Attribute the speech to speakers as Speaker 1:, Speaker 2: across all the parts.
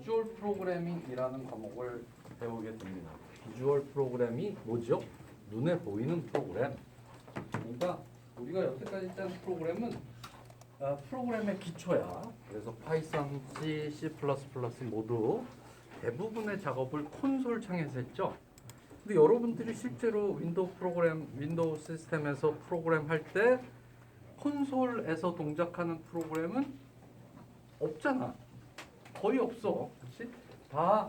Speaker 1: 비주얼 프로그래밍이라는 과목을 배우게 됩니다. 비주얼 프로그램이 뭐죠? 눈에 보이는 프로그램. 그러니까 우리가 여태까지 짠 프로그램은 프로그램의 기초야. 그래서 파이썬, C, C++ 모두 대부분의 작업을 콘솔 창에서 했죠. 근데 여러분들이 실제로 윈도우 시스템에서 프로그램 할 때 콘솔에서 동작하는 프로그램은 없잖아. 거의 없어. 그렇지? 다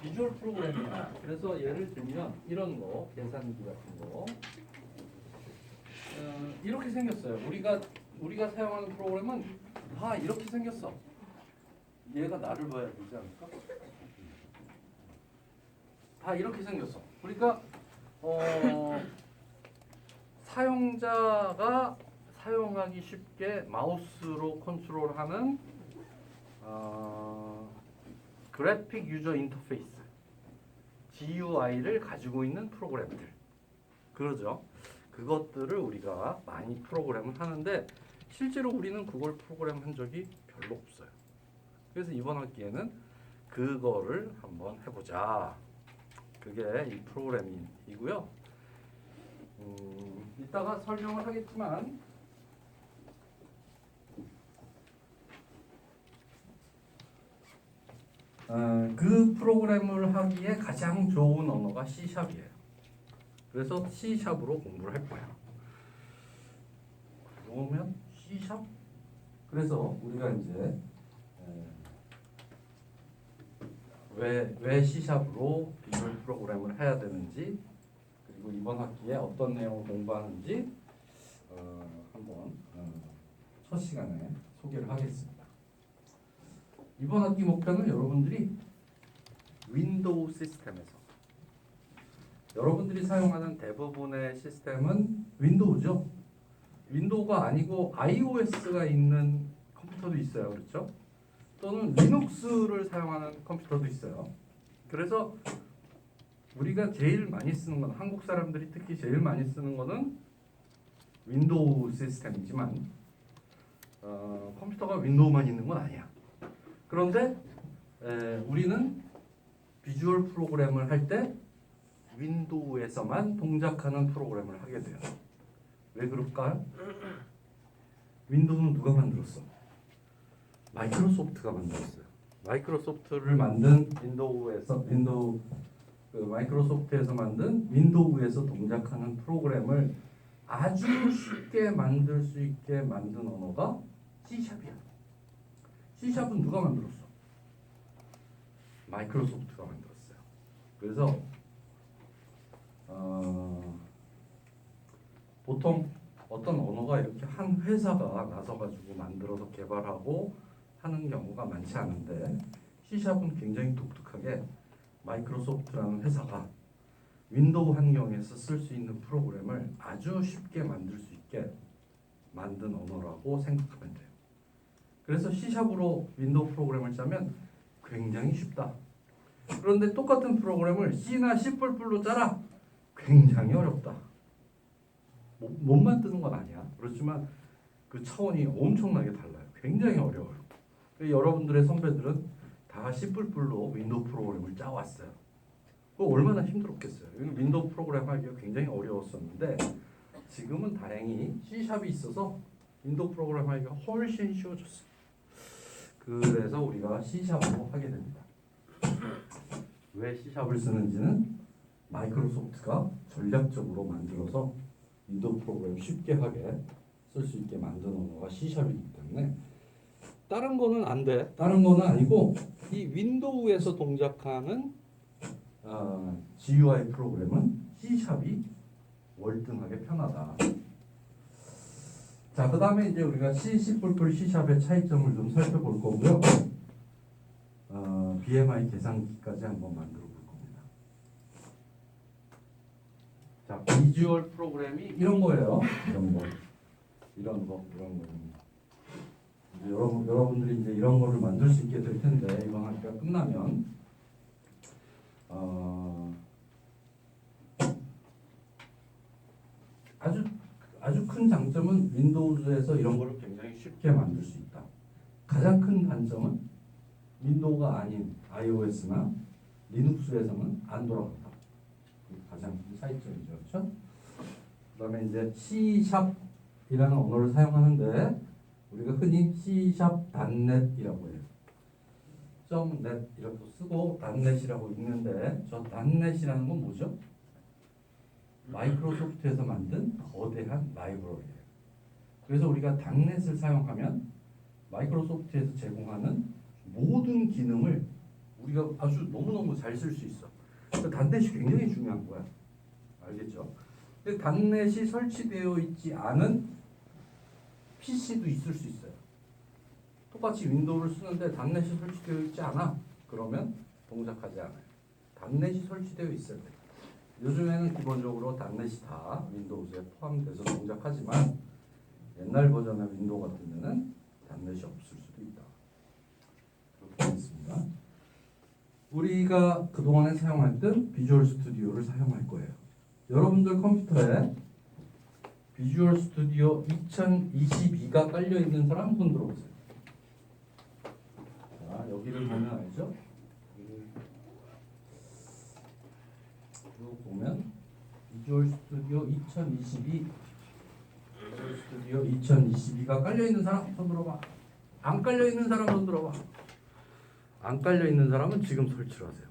Speaker 1: 비주얼 프로그램이야. 그래서 예를 들면 이런 거, 계산기 같은 거 이렇게 생겼어요. 우리가 사용하는 프로그램은 다 이렇게 생겼어. 얘가 나를 봐야 되지 않을까? 다 이렇게 생겼어. 그러니까 사용자가 사용하기 쉽게 마우스로 컨트롤하는 그래픽 유저 인터페이스 GUI를 가지고 있는 프로그램들, 그러죠. 그것들을 우리가 많이 프로그램을 하는데 실제로 우리는 그걸 프로그램한 적이 별로 없어요. 그래서 이번 학기에는 그거를 한번 해보자. 그게 이 프로그래밍이고요. 이따가 설명을 하겠지만 그 프로그램을 하기에 가장 좋은 언어가 C샵이에요. 그래서 C샵으로 공부를 할 거야. 그러면 C샵? 그래서 우리가 이제 왜 C샵으로 비주얼 프로그램을 해야 되는지, 그리고 이번 학기에 어떤 내용을 공부하는지 한번 첫 시간에 소개를 하겠습니다. 이번 학기 목표는 여러분들이 윈도우 시스템에서 여러분들이 사용하는 대부분의 시스템은 윈도우죠. 윈도우가 아니고 iOS가 있는 컴퓨터도 있어요. 그렇죠? 또는 리눅스를 사용하는 컴퓨터도 있어요. 그래서 우리가 제일 많이 쓰는 건, 한국 사람들이 특히 제일 많이 쓰는 거는 윈도우 시스템이지만 컴퓨터가 윈도우만 있는 건 아니야. 그런데 우리는 비주얼 프로그램을 할 때 윈도우에서만 동작하는 프로그램을 하게 돼요. 왜 그럴까요? 윈도우는 누가 만들었어? 마이크로소프트가 만들었어요. 마이크로소프트를 만든 마이크로소프트에서 만든 윈도우에서 동작하는 프로그램을 아주 쉽게 만들 수 있게 만든 언어가 C샵이야. C샵은 누가 만들었어? 마이크로소프트가 만들었어요. 그래서 보통 어떤 언어가 이렇게 한 회사가 나서가지고 만들어서 개발하고 하는 경우가 많지 않은데, C샵은 굉장히 독특하게 마이크로소프트라는 회사가 윈도우 환경에서 쓸 수 있는 프로그램을 아주 쉽게 만들 수 있게 만든 언어라고 생각하면 돼요. 그래서 C샵으로 윈도우 프로그램을 짜면 굉장히 쉽다. 그런데 똑같은 프로그램을 C나 C++로 짜라. 굉장히 어렵다. 못 만드는 건 아니야. 그렇지만 그 차원이 엄청나게 달라요. 굉장히 어려워요. 여러분들의 선배들은 다 C++로 윈도우 프로그램을 짜왔어요. 그거 얼마나 힘들었겠어요. 윈도우 프로그램 하기가 굉장히 어려웠었는데 지금은 다행히 C샵이 있어서 윈도우 프로그램 하기가 훨씬 쉬워졌어요. 그래서 우리가 C샵으로 하게 됩니다. 왜 C샵을 쓰는지는 마이크로소프트가 전략적으로 만들어서 윈도우 프로그램 쉽게 하게 쓸 수 있게 만든 언어가 C샵이기 때문에 다른 거는 안 돼. 다른 거는 아니고 이 윈도우에서 동작하는 GUI 프로그램은 C샵이 월등하게 편하다. 자, 그 다음에 이제 우리가 C, C++, C샵의 차이점을 좀 살펴볼 거고요. BMI 계산기까지 한번 만들어 볼 겁니다. 자, 비주얼 프로그램이 이런 거예요. 이런 거. 이제 여러분들이 이제 이런 거를 만들 수 있게 될 텐데, 이번 학기가 끝나면 아주 큰 장점은 윈도우즈에서 이런 거를 굉장히 쉽게 만들 수 있다. 가장 큰 단점은 윈도우가 아닌 iOS나 리눅스에서는 안 돌아간다. 그게 가장 큰 차이점이죠. 그렇죠? 그다음에 이제 C#이라는 언어를 사용하는데 우리가 흔히 C#.net이라고 해요. .net 이라고 쓰고 .net이라고 읽는데 저 .net이라는 건 뭐죠? 마이크로소프트에서 만든 거대한 라이브러리예요. 그래서 우리가 .net을 사용하면 마이크로소프트에서 제공하는 모든 기능을 우리가 아주 너무너무 잘 쓸 수 있어. 그러니까 .net이 굉장히 중요한 거야. 알겠죠? 근데 .net이 설치되어 있지 않은 PC도 있을 수 있어요. 똑같이 윈도우를 쓰는데 .net이 설치되어 있지 않아. 그러면 동작하지 않아요. .net이 설치되어 있어야 돼요. 요즘에는 기본적으로 .net이 다 윈도우즈에 포함돼서 동작하지만 옛날 버전의 윈도우 같으면은 .net이 없을 수도 있다. 그렇게 있습니다. 우리가 그동안에 사용했던 비주얼 스튜디오를 사용할 거예요. 여러분들 컴퓨터에 비주얼 스튜디오 2022가 깔려 있는 사람 손 들어보세요. 자, 여기를 보면 알죠? 이거 보면 비주얼 스튜디오 2022 비주얼 스튜디오 2022가 깔려 있는 사람 손 들어봐. 안 깔려 있는 사람 손 들어봐. 안 깔려 있는 사람은 지금 설치를 하세요.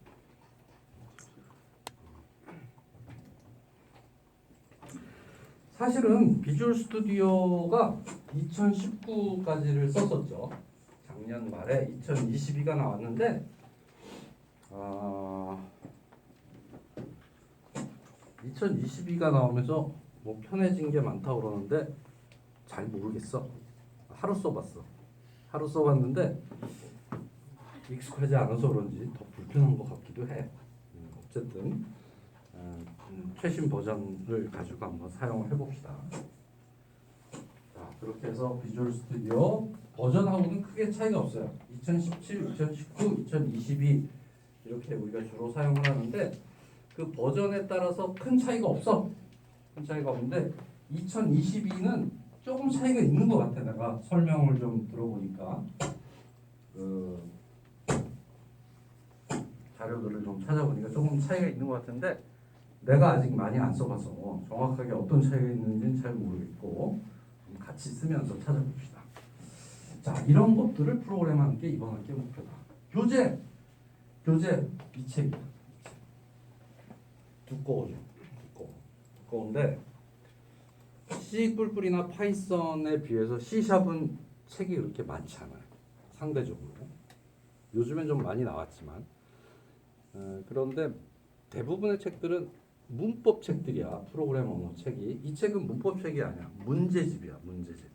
Speaker 1: 사실은 비주얼 스튜디오가 2019까지를 썼었죠. 작년 말에 2022가 나왔는데 2022가 나오면서 뭐 편해진 게 많다고 그러는데 잘 모르겠어. 하루 써봤어. 하루 써봤는데 익숙하지 않아서 그런지 더 불편한 것 같기도 해. 어쨌든 최신 버전을 가지고 한번 사용을 해봅시다. 자, 그렇게 해서 비주얼 스튜디오 버전하고는 크게 차이가 없어요. 2017, 2019, 2022 이렇게 우리가 주로 사용을 하는데 그 버전에 따라서 큰 차이가 없어. 큰 차이가 없는데 2022는 조금 차이가 있는 것 같아. 내가 설명을 좀 들어보니까 그 자료들을 좀 찾아보니까 조금 차이가 있는 것 같은데 내가 아직 많이 안 써봐서 정확하게 어떤 차이가 있는지는 잘 모르겠고 같이 쓰면서 찾아봅시다. 자, 이런 것들을 프로그램하는 게 이번 학기 목표다. 교재 이 책이야. 두꺼워져. 두꺼운데 C++이나 파이썬에 비해서 C샵은 책이 그렇게 많지 않아요. 상대적으로. 요즘엔 좀 많이 나왔지만 그런데 대부분의 책들은 문법 책들이야. 프로그램 언어 책이. 이 책은 문법 책이 아니야. 문제집이야. 문제집.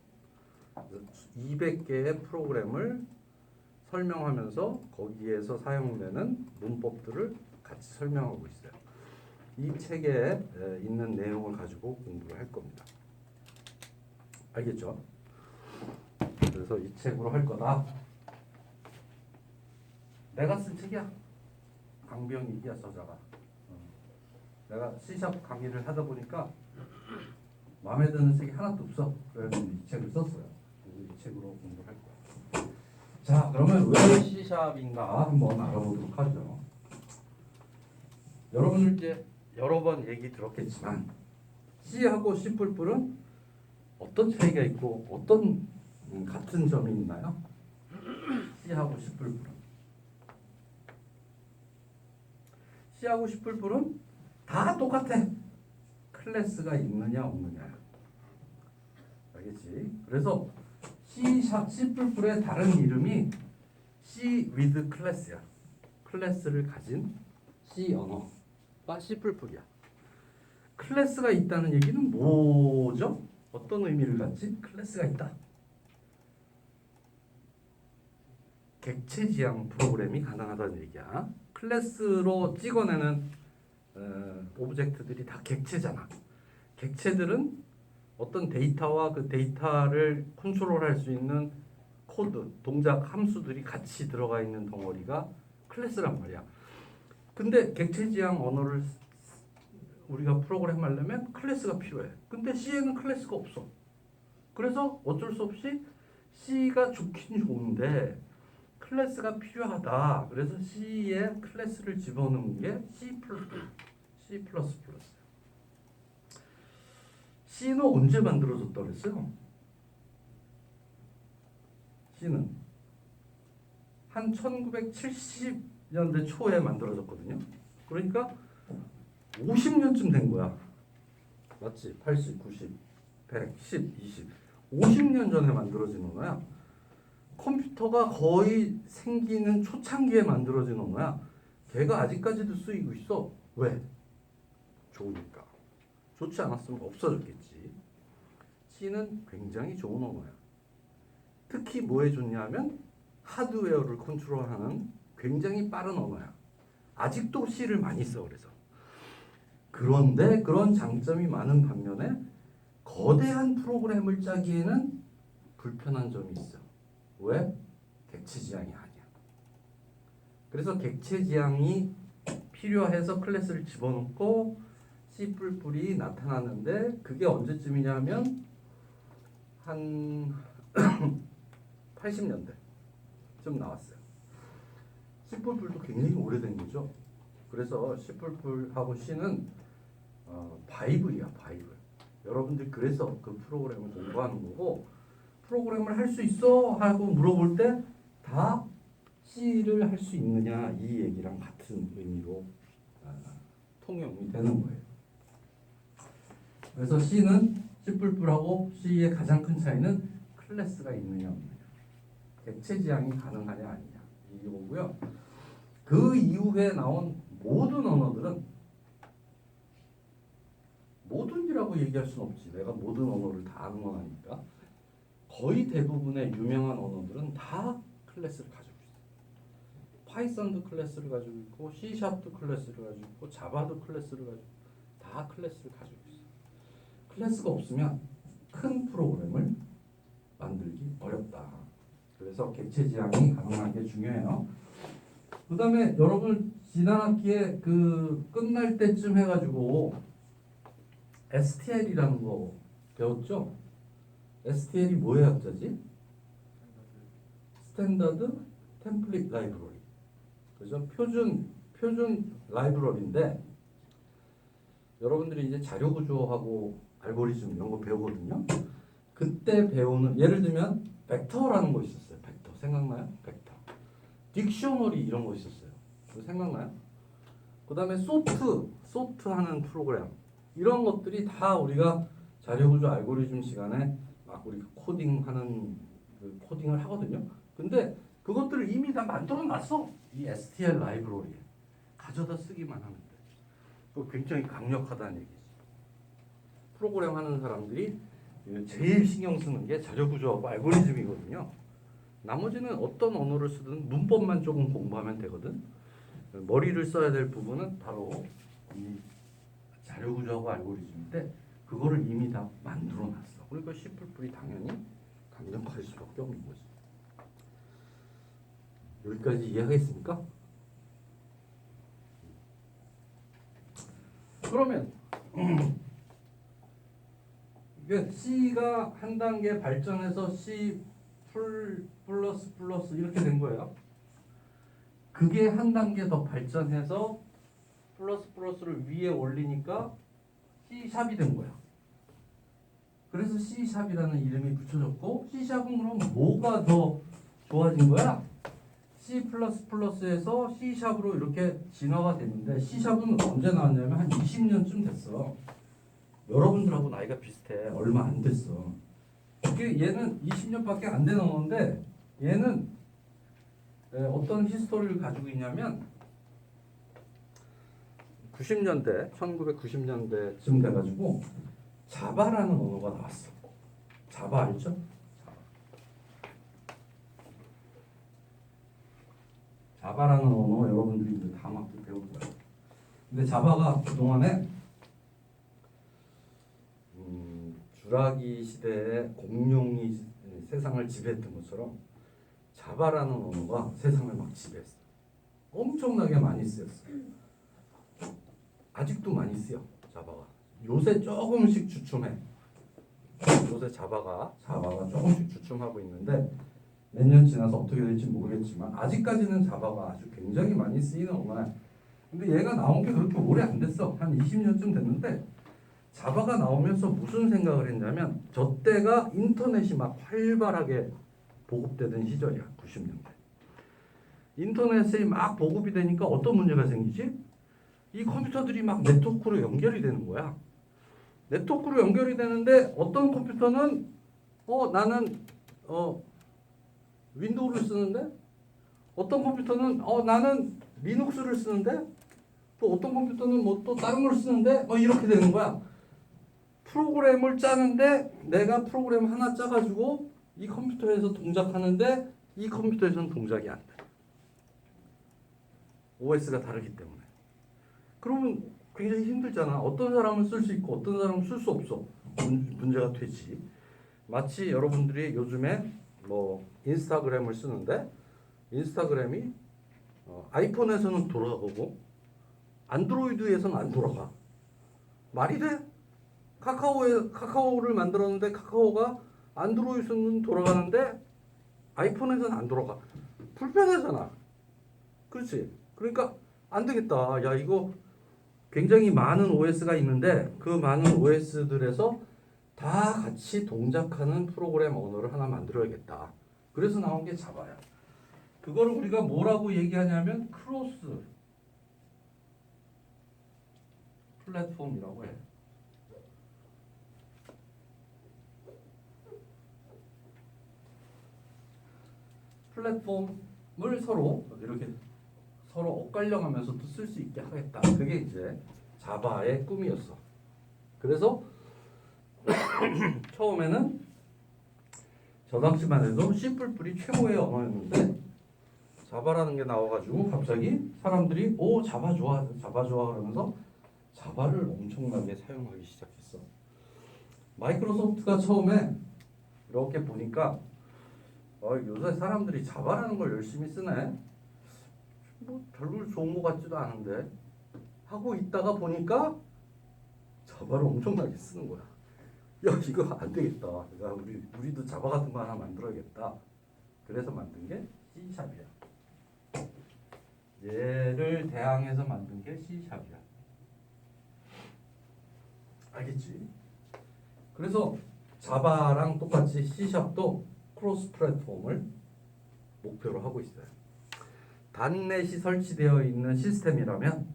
Speaker 1: 200개의 프로그램을 설명하면서 거기에서 사용되는 문법들을 같이 설명하고 있어요. 이 책에 있는 내용을 가지고 공부를 할 겁니다. 알겠죠? 그래서 이 책으로 할 거다. 내가 쓴 책이야. 강병익이야 저자가. 내가 C샵 강의를 하다 보니까 마음에 드는 책이 하나도 없어. 그래서 이 책을 썼어요. 이 책으로 공부를 할 거야. 자, 그러면 왜 C샵인가 한번 알아보도록 하죠. 여러분들 이제 여러 번 얘기 들었겠지만 C하고 C++은 어떤 차이가 있고 어떤 같은 점이 있나요? C하고 C++은 C하고 C++은 다 똑같아. 클래스가 있느냐 없느냐. 알겠지? 그래서 C++의 다른 이름이 C with 클래스야. 클래스를 가진 C 언어가 C++이야. 클래스가 있다는 얘기는 뭐죠? 어떤 의미를 갖지? 클래스가 있다. 객체 지향 프로그램이 가능하다는 얘기야. 클래스로 찍어내는 오브젝트들이 다 객체잖아. 객체들은 어떤 데이터와 그 데이터를 컨트롤할 수 있는 코드, 동작, 함수들이 같이 들어가 있는 덩어리가 클래스란 말이야. 근데 객체 지향 언어를 우리가 프로그램 하려면 클래스가 필요해. 근데 C에는 클래스가 없어. 그래서 어쩔 수 없이 C가 좋긴 좋은데 클래스가 필요하다. 그래서 C에 클래스를 집어넣은 게 C++, C++. C는 언제 만들어졌다 그랬어요? C는 한 1970년대 초에 만들어졌거든요. 그러니까 50년쯤 된 거야. 맞지? 80, 90, 100, 10, 20. 50년 전에 만들어진 언어야. 컴퓨터가 거의 생기는 초창기에 만들어진 언어야. 걔가 아직까지도 쓰이고 있어. 왜? 좋으니까. 좋지 않았으면 없어졌겠지. C는 굉장히 좋은 언어야. 특히 뭐에 좋냐면 하드웨어를 컨트롤하는 굉장히 빠른 언어야. 아직도 C를 많이 써. 그래서. 그런데 그런 장점이 많은 반면에 거대한 프로그램을 짜기에는 불편한 점이 있어. 왜? 객체 지향이 아니야. 그래서 객체 지향이 필요해서 클래스를 집어넣고 C++ 나타났는데 그게 언제쯤이냐면 한 80년대쯤 나왔어요. C++도 굉장히 오래된 거죠. 그래서 C++하고 C는 바이블이야, 바이블. 여러분들 그래서 그 프로그램을 공부하는 거고 프로그램을 할 수 있어? 하고 물어볼 때 다 C를 할 수 있느냐 이 얘기랑 같은 의미로 통용이 되는 거예요. 그래서 C는 C++하고 C의 가장 큰 차이는 클래스가 있느냐 없느냐, 객체 지향이 가능하냐 아니냐 이거고요. 그 이후에 나온 모든 언어들은 모든이라고 얘기할 수는 없지. 내가 모든 언어를 다 아는 건 아니니까. 거의 대부분의 유명한 언어들은 다 클래스를 가지고 있어요. 파이썬도 클래스를 가지고 있고 C샵도 클래스를 가지고 있고 자바도 클래스를 가지고 다 클래스를 가지고 있어요. 클래스가 없으면 큰 프로그램을 만들기 어렵다. 그래서 객체 지향이 가능한 게 중요해요. 그 다음에 여러분 지난 학기에 그 끝날 때쯤 해가지고 STL이라는 거 배웠죠? STL이 뭐의 약자지? 스탠다드 템플릿 라이브러리. 그죠? 표준 라이브러리인데 여러분들이 이제 자료 구조하고 알고리즘 이런 거 배우거든요. 그때 배우는 예를 들면 벡터라는 거 있었어요. 벡터 생각나요? 벡터. 딕셔너리 이런 거 있었어요. 그거 생각나요? 그다음에 소트 하는 프로그램 이런 것들이 다 우리가 자료 구조 알고리즘 시간에 막 우리가 코딩하는 그 코딩을 하거든요. 근데 그것들을 이미 다 만들어 놨어. 이 STL 라이브러리에 가져다 쓰기만 하면 돼. 그거 굉장히 강력하다는 얘기지. 프로그램 하는 사람들이 제일 신경 쓰는 게 자료 구조하고 알고리즘이거든요. 나머지는 어떤 언어를 쓰든 문법만 조금 공부하면 되거든. 머리를 써야 될 부분은 바로 이 자료 구조하고 알고리즘인데 그거를 이미 다 만들어 놨어. 그러니까 C++ 당연히 강력할 수밖에 없는 거지. 여기까지 이해하겠습니까? 그러면 이게 C가 한 단계 발전해서 C 플러스 이렇게 된 거예요. 그게 한 단계 더 발전해서 플러스를 위에 올리니까 C샵이 된 거야. 그래서 C샵이라는 이름이 붙여졌고 C샵은 그럼 뭐가 더 좋아진 거야? C++에서 C샵으로 이렇게 진화가 됐는데 C샵은 언제 나왔냐면 한 20년쯤 됐어. 여러분들하고 나이가 비슷해. 얼마 안 됐어. 얘는 20년밖에 안 된 언어인데 얘는 어떤 히스토리를 가지고 있냐면 1990년대쯤 돼가지고 자바라는 언어가 나왔어. 자바 알죠? 자바라는 언어 여러분들이 이제 다 막 배울 거예요. 근데 자바가 그동안에 주라기 시대에 공룡이 세상을 지배했던 것처럼 자바라는 언어가 세상을 막 지배했어. 엄청나게 많이 쓰였어. 아직도 많이 쓰여 자바가. 요새 조금씩 주춤해. 요새 자바가 조금씩 주춤하고 있는데 몇 년 지나서 어떻게 될지 모르겠지만 아직까지는 자바가 아주 굉장히 많이 쓰이는 언어야. 근데 얘가 나온 게 그렇게 오래 안 됐어. 한 20년쯤 됐는데 자바가 나오면서 무슨 생각을 했냐면 저 때가 인터넷이 막 활발하게 보급되던 시절이야. 90년대. 인터넷이 막 보급이 되니까 어떤 문제가 생기지? 이 컴퓨터들이 막 네트워크로 연결이 되는 거야. 네트워크로 연결이 되는데 어떤 컴퓨터는 나는 윈도우를 쓰는데 어떤 컴퓨터는 나는 리눅스를 쓰는데 또 어떤 컴퓨터는 뭐 또 다른 걸 쓰는데 뭐 이렇게 되는 거야. 프로그램을 짜는데 내가 프로그램 하나 짜가지고 이 컴퓨터에서 동작하는데 이 컴퓨터에서는 동작이 안 돼. OS가 다르기 때문에. 그러면 굉장히 힘들잖아. 어떤 사람은 쓸 수 있고 어떤 사람은 쓸 수 없어. 문제가 되지. 마치 여러분들이 요즘에 뭐 인스타그램을 쓰는데 인스타그램이 아이폰에서는 돌아가고 안드로이드에서는 안 돌아가. 말이 돼? 카카오를 만들었는데 카카오가 안드로이드에서는 돌아가는데 아이폰에서는 안 돌아가. 불편하잖아. 그렇지? 그러니까 안 되겠다. 야, 이거 굉장히 많은 OS가 있는데 그 많은 OS들에서 다 같이 동작하는 프로그램 언어를 하나 만들어야겠다. 그래서 나온 게 자바야. 그거를 우리가 뭐라고 얘기하냐면 크로스 플랫폼이라고 해. 플랫폼을 서로 이렇게 서로 엇갈려가면서도 쓸 수 있게 하겠다. 그게 이제 자바의 꿈이었어. 그래서 처음에는 저 당시만 해도 C++ 최고의 언어였는데 자바라는 게 나와가지고 갑자기 사람들이 자바 좋아, 자바 좋아 그러면서 자바를 엄청나게 사용하기 시작했어. 마이크로소프트가 처음에 이렇게 보니까 요새 사람들이 자바라는 걸 열심히 쓰네. 뭐 별로 좋은 것 같지도 않은데 하고 있다가 보니까 자바를 엄청나게 쓰는 거야. 야, 이거 안 되겠다. 그러니까 우리도 자바 같은 거 하나 만들어야겠다. 그래서 만든 게 C샵이야. 얘를 대항해서 만든 게 C샵이야. 알겠지? 그래서 자바랑 똑같이 C샵도 크로스 플랫폼을 목표로 하고 있어요. 단넷이 설치되어 있는 시스템이라면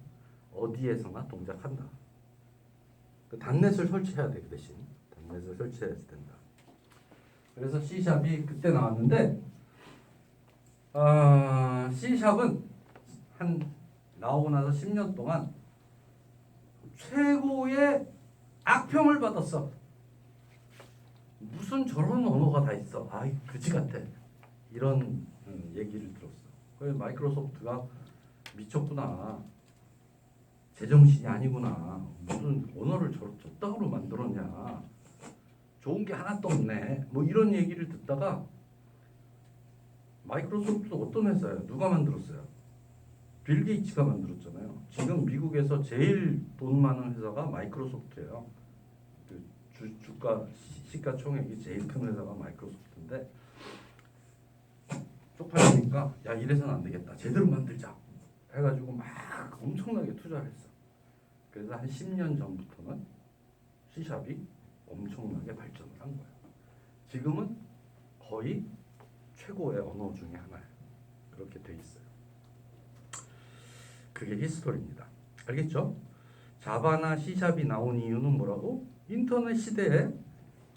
Speaker 1: 어디에서나 동작한다. 그 단넷을 설치해야 돼. 그 대신 단넷을 설치해야 된다. 그래서 C샵이 그때 나왔는데 C샵은 한 나오고 나서 10년 동안 최고의 악평을 받았어. 무슨 저런 언어가 다 있어. 아이 그지 같아. 이런 얘기를 들었어. 그래서 마이크로소프트가 미쳤구나. 제정신이 아니구나. 무슨 언어를 저따구로 만들었냐. 좋은 게 하나도 없네. 뭐 이런 얘기를 듣다가 마이크로소프트 어떤 회사예요? 누가 만들었어요? 빌 게이츠가 만들었잖아요. 지금 미국에서 제일 돈 많은 회사가 마이크로소프트예요. 그 주가 시가총액이 제일 큰 회사가 마이크로소프트인데 쪽팔리니까 야 이래서는 안 되겠다. 제대로 만들자. 해가지고 막 엄청나게 투자를 했어. 그래서 한 10년 전부터는 C샵이 엄청나게 발전을 한 거예요. 지금은 거의 최고의 언어 중에 하나예요. 그렇게 돼 있어요. 그게 히스토리입니다. 알겠죠? 자바나 C샵이 나온 이유는 뭐라고? 인터넷 시대에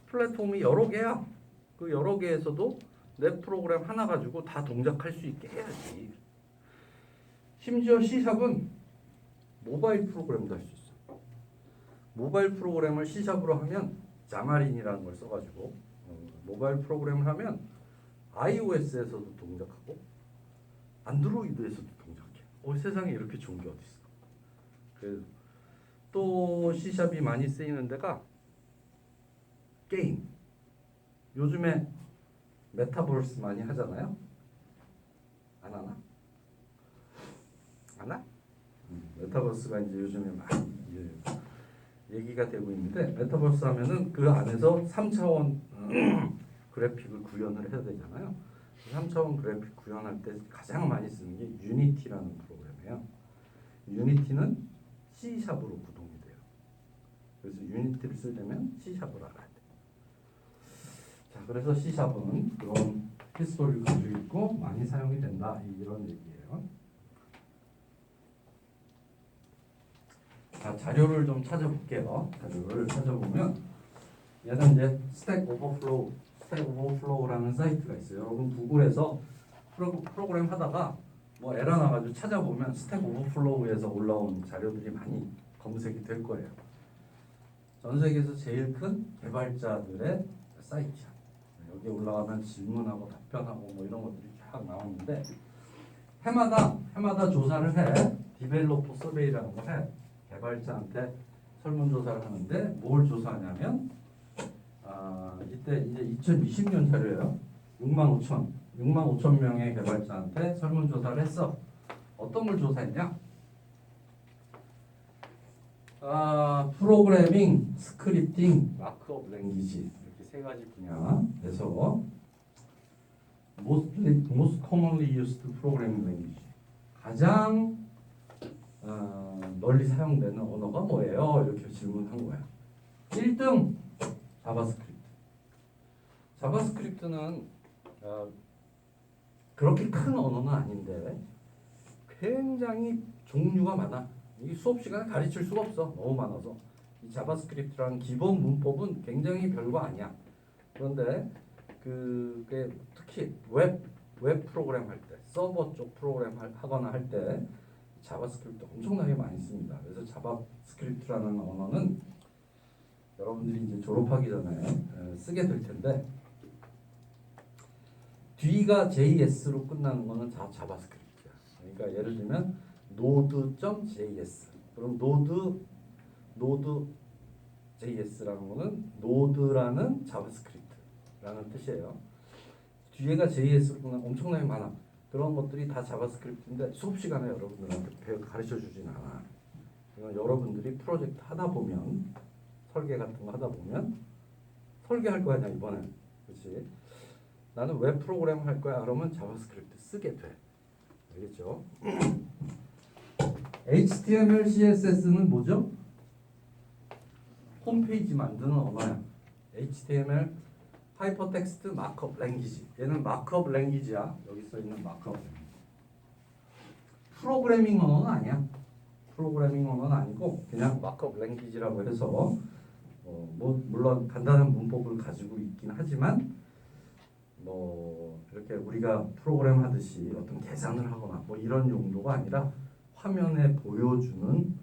Speaker 1: 플랫폼이 여러 개야. 그 여러 개에서도 내 프로그램 하나 가지고 다 동작할 수 있게 해야지. 심지어 C샵은 모바일 프로그램도 할 수 있어. 모바일 프로그램을 C샵으로 하면 자마린이라는 걸 써가지고 모바일 프로그램을 하면 iOS에서도 동작하고 안드로이드에서도 동작해. 세상에 이렇게 좋은 게 어디 있어? 그래서 또 C샵이 많이 쓰이는 데가 게임. 요즘에 메타버스 많이 하잖아요. 안 하나? 하나? 메타버스가 이제 요즘에 많이 얘기가 되고 있는데 메타버스 하면은 그 안에서 3차원 그래픽을 구현을 해야 되잖아요. 3차원 그래픽 구현할 때 가장 많이 쓰는 게 유니티라는 프로그램이에요. 유니티는 C샵으로 구동이 돼요. 그래서 유니티를 쓰려면 C샵을 알아야 돼요. 자, 그래서 C샵은 그런 히스토리를 가지고 있고 많이 사용이 된다, 이런 얘기예요. 자, 자료를 좀 찾아볼게요. 자료를 찾아보면 얘는 이제 스택 오버플로우라는 사이트가 있어요. 여러분 구글에서 프로그램 하다가 뭐 에러 나가지고 찾아보면 스택 오버플로우에서 올라온 자료들이 많이 검색이 될 거예요. 전 세계에서 제일 큰 개발자들의 사이트야. 여기 올라가면 질문하고 답변하고 뭐 이런 것들이 쫙 나오는데 해마다 조사를 해. 디벨로퍼 서베이라는 걸 해. 개발자한테 설문조사를 하는데 뭘 조사하냐면 이때 이제 2020년 자료예요. 6만 5천 명의 개발자한테 설문조사를 했어. 어떤 걸 조사했냐? 프로그래밍, 스크립팅, 마크업 랭귀지 이렇게 세 가지 분야에서 most commonly used programming language 가장 널리 사용되는 언어가 뭐예요? 이렇게 질문한 거야. 1등 자바스크립트. 자바스크립트는 그렇게 큰 언어는 아닌데 굉장히 종류가 많아. 이 수업 시간에 가르칠 수가 없어. 너무 많아서. 이 자바스크립트라는 기본 문법은 굉장히 별거 아니야. 그런데 그게 특히 웹 프로그램 할 때, 서버 쪽 프로그램 하거나 할 때 자바스크립트 엄청나게 많이 씁니다. 그래서 자바스크립트라는 언어는 여러분들이 이제 졸업하기 전에 쓰게 될 텐데 뒤가 JS로 끝나는 거는 다 자바스크립트야. 그러니까 예를 들면 node.js. 그럼 node JS라는 거는 node라는 자바스크립트라는 뜻이에요. 뒤에가 JS로 끝나는 엄청나게 많아. 그런 것들이 다 자바스크립트인데 수업 시간에 여러분들한테 가르쳐 주진 않아. 여러분들이 프로젝트 하다 보면 설계 같은 거 하다 보면 설계할 거 아니야 이번엔. 그렇지? 나는 웹 프로그램 할 거야. 그러면 자바스크립트 쓰게 돼. 알겠죠? HTML, CSS는 뭐죠? 홈페이지 만드는 언어야. HTML, 하이퍼텍스트 마크업 랭귀지. 얘는 마크업 랭귀지야. 여기 써 있는 마크업 랭귀지. 프로그래밍 언어는 아니야. 프로그래밍 언어는 아니고 그냥 마크업 랭귀지라고 해서 뭐 물론 간단한 문법을 가지고 있긴 하지만 뭐 이렇게 우리가 프로그램 하듯이 어떤 계산을 하거나 뭐 이런 용도가 아니라 화면에 보여주는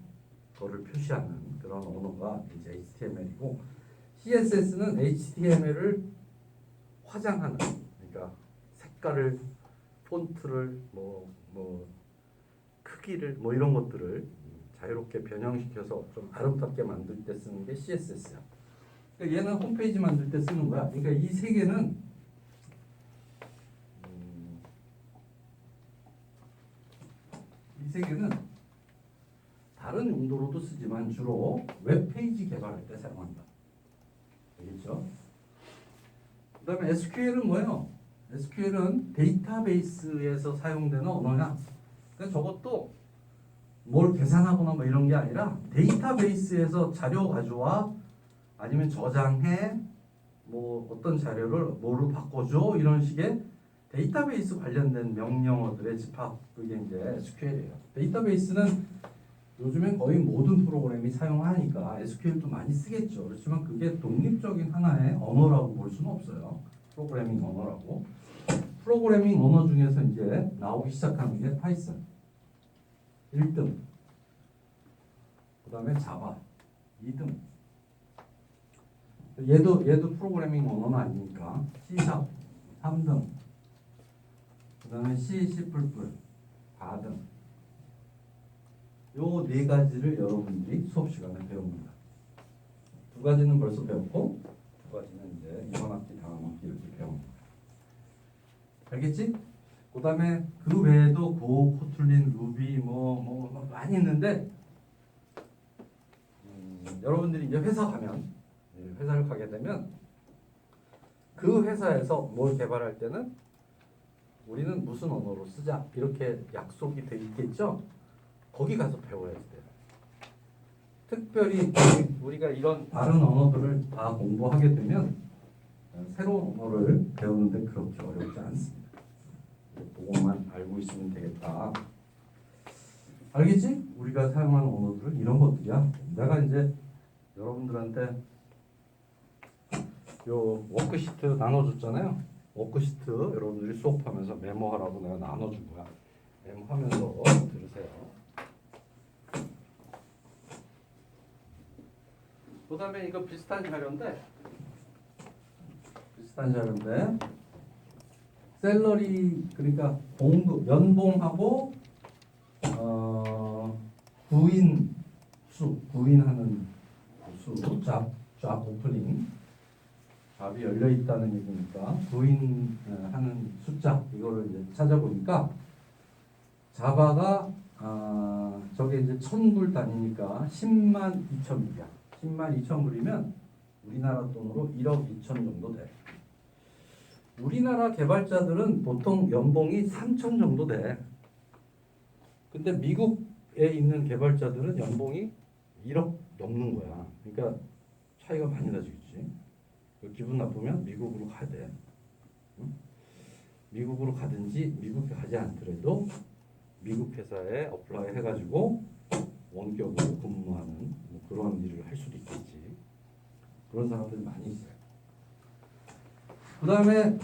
Speaker 1: 거를 표시하는 그런 언어가 이제 HTML이고 CSS는 HTML을 화장하는 그러니까 색깔을 폰트를 뭐 크기를 뭐 이런 것들을 자유롭게 변형시켜서 좀 아름답게 만들 때 쓰는 게 CSS야. 그러니까 얘는 홈페이지 만들 때 쓰는 거야. 그러니까 이 세 개는 다른 용도로도 쓰지만 주로 웹페이지 개발할 때 사용한다. 알겠죠? 그 다음에 SQL은 뭐예요? SQL은 데이터베이스에서 사용되는 언어야. 그러니까 저것도 뭘 계산하거나 뭐 이런 게 아니라 데이터베이스에서 자료 가져와 아니면 저장해 뭐 어떤 자료를 뭐로 바꿔줘 이런 식의 데이터베이스 관련된 명령어들의 집합 그게 이제 SQL이에요. 데이터베이스는 요즘엔 거의 모든 프로그램이 사용하니까 SQL도 많이 쓰겠죠. 그렇지만 그게 독립적인 하나의 언어라고 볼 수는 없어요. 프로그래밍 언어라고. 프로그래밍 언어 중에서 이제 나오기 시작하는 게 파이썬 1등, 그 다음에 자바 2등. 얘도 프로그래밍 언어는 아니니까 C# 3등, 그 다음에 C, C++ 4등. 요 네 가지를 여러분들이 수업 시간에 배웁니다. 두 가지는 벌써 배웠고 두 가지는 이제 이번 학기 다음 학기 이렇게 배웁니다. 알겠지? 그 다음에 그 외에도 고, 코툴린, 루비 뭐 많이 있는데 여러분들이 이제 회사를 가게 되면 그 회사에서 뭘 개발할 때는 우리는 무슨 언어로 쓰자 이렇게 약속이 돼 있겠죠? 거기 가서 배워야 돼요. 특별히 우리가 이런 다른 언어들을 다 공부하게 되면 새로운 언어를 배우는데 그렇게 어렵지 않습니다. 그것만 알고 있으면 되겠다. 알겠지? 우리가 사용하는 언어들은 이런 것들이야. 내가 이제 여러분들한테 요 워크시트 나눠줬잖아요. 워크시트 여러분들이 수업하면서 메모하라고 내가 나눠준 거야. 메모하면서 들으세요. 그 다음에 이거 비슷한 자료인데 셀러리 그러니까 봉급 연봉하고 구인 수 구인하는 수 잡 오프닝 잡이 열려 있다는 얘기니까 구인하는 숫자 이거를 이제 찾아보니까 자바가 저게 이제 1000불 단위니까 10만 2천 불이야. 10만 2천 불이면 우리나라 돈으로 1억 2천 정도 돼. 우리나라 개발자들은 보통 연봉이 3천 정도 돼. 근데 미국에 있는 개발자들은 연봉이 1억 넘는 거야. 그러니까 차이가 많이 나지겠지. 기분 나쁘면 미국으로 가야 돼. 응? 미국으로 가든지 미국에 가지 않더라도 미국 회사에 어플라이 해가지고 원격으로 근무하는 뭐 그런 일을 할 수도 있겠지. 그런 사람들이 많이 있어요. 그 다음에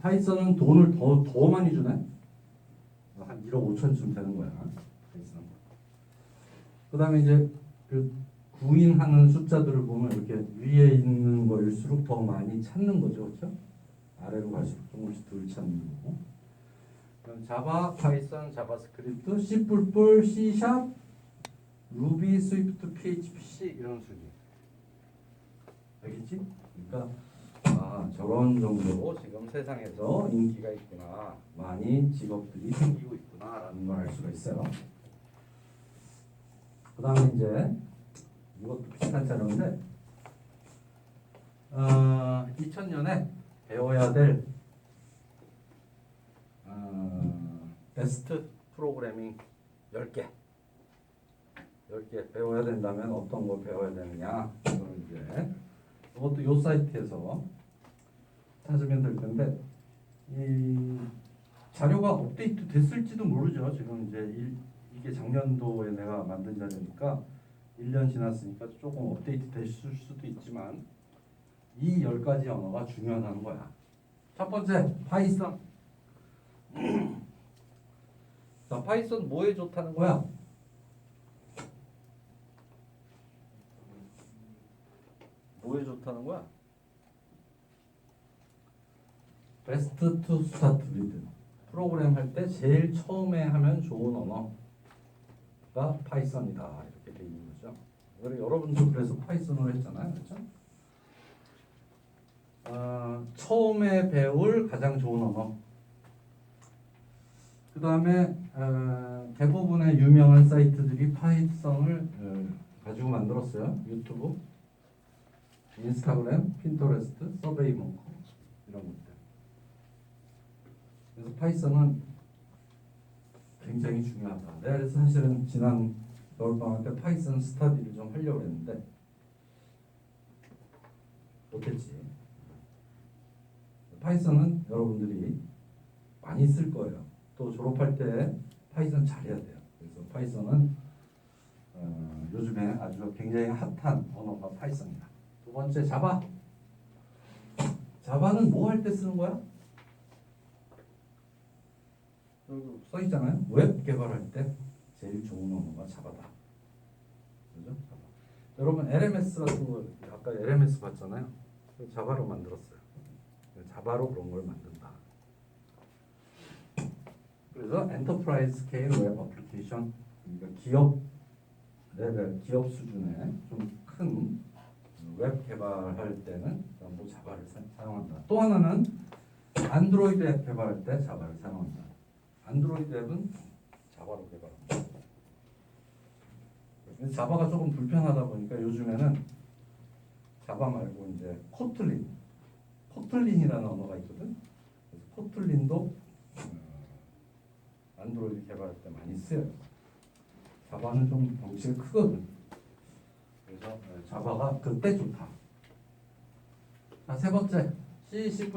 Speaker 1: 파이썬은 돈을 더 많이 주네. 한 1억 5천쯤 되는 거야. 파이썬. 그 다음에 이제 그 구인하는 숫자들을 보면 이렇게 위에 있는 거일수록 더 많이 찾는 거죠, 그렇죠? 아래로 갈수록 조금씩 덜 찾는 거고. 그럼 자바, 파이썬, 자바스크립트, C++, C#, 루비, 스위프트, PHP, 이런 수준. 알겠지? 그러니까 저런 정도로 지금 세상에서 인기가 있구나, 많이 직업들이 생기고 있구나라는 걸 알 수가 있어요. 그 다음에 이제 이것도 비슷한 자료인데 2000년에 배워야 될 베스트 프로그래밍 10개 배워야 된다면 어떤 걸 배워야 되느냐, 이거는 이제 이것도 이 사이트에서 찾으면 될 텐데 이 자료가 업데이트 됐을지도 모르죠. 지금 이제 이게 작년도에 내가 만든 자료니까 1년 지났으니까 조금 업데이트 됐을 수도 있지만 이 10가지 언어가 중요하다는 거야. 첫 번째, 파이썬. 자, 파이썬 뭐에 좋다는 거야? 뭐에 좋다는 거야? Best to start with. 프로그램 할 때 제일 처음에 하면 좋은 언어가 파이썬이다. 이렇게 돼 있는 거죠. 여러분도 그래서 파이썬을 했잖아요. 그렇죠? 처음에 배울 가장 좋은 언어. 그 다음에 대부분의 유명한 사이트들이 파이썬을 가지고 만들었어요. 유튜브, 인스타그램, 핀터레스트, 서베이몬크 이런 것들. 그래서 파이썬은 굉장히 중요하다. 내가 그래서 사실은 지난 겨울방학 때 파이썬 스터디를 좀 하려고 했는데 못했지. 파이썬은 여러분들이 많이 쓸 거예요. 또 졸업할 때 파이썬 잘해야 돼요. 그래서 파이썬은 요즘에 아주 굉장히 핫한 언어가 파이썬이다. 두 번째, 자바. 자바는 뭐 할 때 쓰는 거야? 써 있잖아요. 웹 개발할 때 제일 좋은 언어가 자바다. 그죠? 자바. 여러분 LMS 같은 거 아까 LMS 봤잖아요. 자바로 만들었어요. 자바로 그런 걸 만든다. 그래서 엔터프라이즈 스케일 웹 어플리케이션, 그러니까 기업 레벨, 기업 수준의 좀 큰 웹 개발할 때는 전부 자바를 사용한다. 또 하나는 안드로이드 앱 개발할 때 자바를 사용한다. 안드로이드 앱은 자바로 개발합니다. 자바가 조금 불편하다 보니까 요즘에는 자바 말고 이제 코틀린이라는 언어가 있거든. 그래서 코틀린도 안드로이드 개발할 때 많이 쓰여요. 자바는 좀 덩치가 크거든. 그래서 자바가 그때 좋다. 자, 세 번째 C, C++.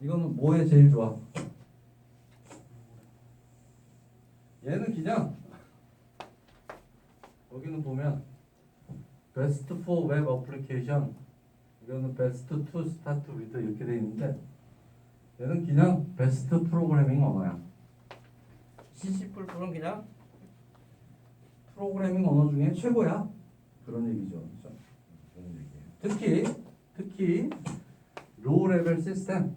Speaker 1: 이거는 뭐에 제일 좋아? 얘는 그냥 여기는 보면 Best for Web Application, 이거는 Best to Start with 이렇게 돼 있는데 얘는 그냥 베스트 프로그래밍 언어야. C++는 그냥 프로그래밍 언어 중에 최고야. 그런 얘기죠. 그렇죠? 그런 얘기예요. 특히 로우 레벨 시스템,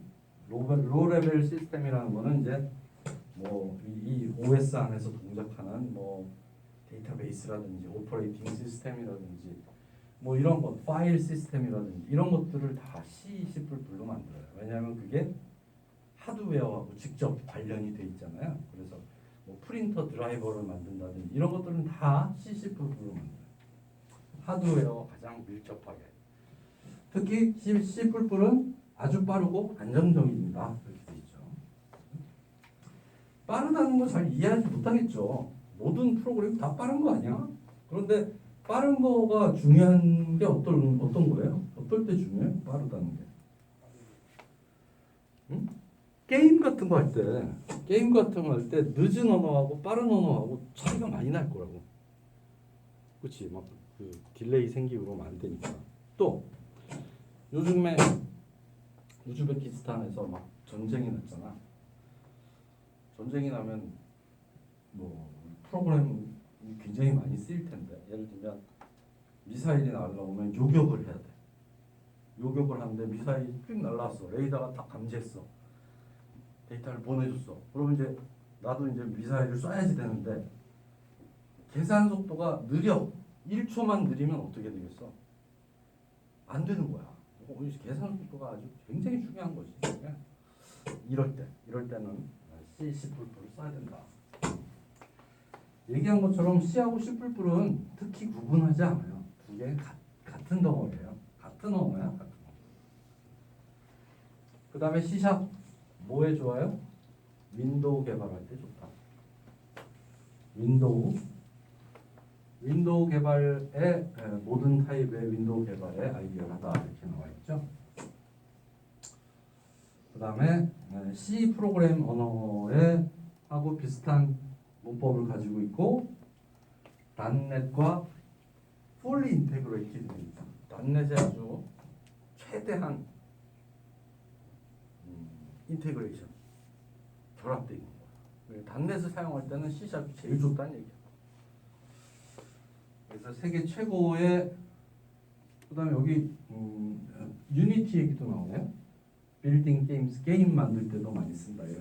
Speaker 1: 로우 레벨 시스템이라는 거는 이제 뭐 이 OS 안에서 동작하는 뭐 데이터베이스라든지 오퍼레이팅 시스템이라든지 뭐 이런 것, 파일 시스템이라든지 이런 것들을 다 C++로 만들어요. 왜냐하면 그게 하드웨어하고 직접 관련이 돼 있잖아요. 그래서 뭐 프린터 드라이버를 만든다든지 이런 것들은 다 C++로 만들어요. 하드웨어 가장 밀접하게. 특히 C++는 아주 빠르고 안정적입니다. 이렇게 돼 있죠. 빠르다는 거 잘 이해하지 못하겠죠. 모든 프로그램이 다 빠른 거 아니야? 그런데 빠른 거가 중요한 게 어떤 거예요? 어떨 때 중요해요? 빠르다는 게. 응? 게임 같은 거 할 때, 늦은 언어하고 빠른 언어하고 차이가 많이 날 거라고. 그렇지? 막 그 딜레이 생기고 그러면 안 되니까. 또 요즘에 우즈베키스탄에서 막 전쟁이 났잖아. 전쟁이 나면 뭐 프로그램이 굉장히 많이 쓰일 텐데, 예를 들면 미사일이 날라오면 요격을 해야 돼. 요격을 하는데 미사일이 휙 날라왔어. 레이더가 딱 감지했어. 데이터를 보내줬어. 그러면 이제 나도 이제 미사일을 쏴야지 되는데 계산 속도가 느려. 1초만 느리면 어떻게 되겠어? 안 되는 거야. 계산 속도가 아주 굉장히 중요한 거지. 이럴 때는 C++를 써야 된다. 얘기한 것처럼 C하고 C++은 특히 구분하지 않아요. 두 개 같은 덩어리예요. 같은 언어야. 그 다음에 C# 뭐에 좋아요? 윈도우 개발할 때 좋다. 윈도우 개발의 모든 타입의 윈도우 개발에 아이디어하다 이렇게 나와 있죠. 그 다음에 C 프로그램 언어에 하고 비슷한 문법을 가지고 있고 .NET과 fully integrated 되어 있다. .NET에 아주 최대한 인테그레이션 결합되어 있는 거야. .NET을 사용할 때는 C#이 제일 좋다는 얘기야. 그래서 세계 최고의, 그 다음에 여기 유니티 얘기도 나오네요. 빌딩 게임스, 게임 만들 때도 많이 쓴다. 이런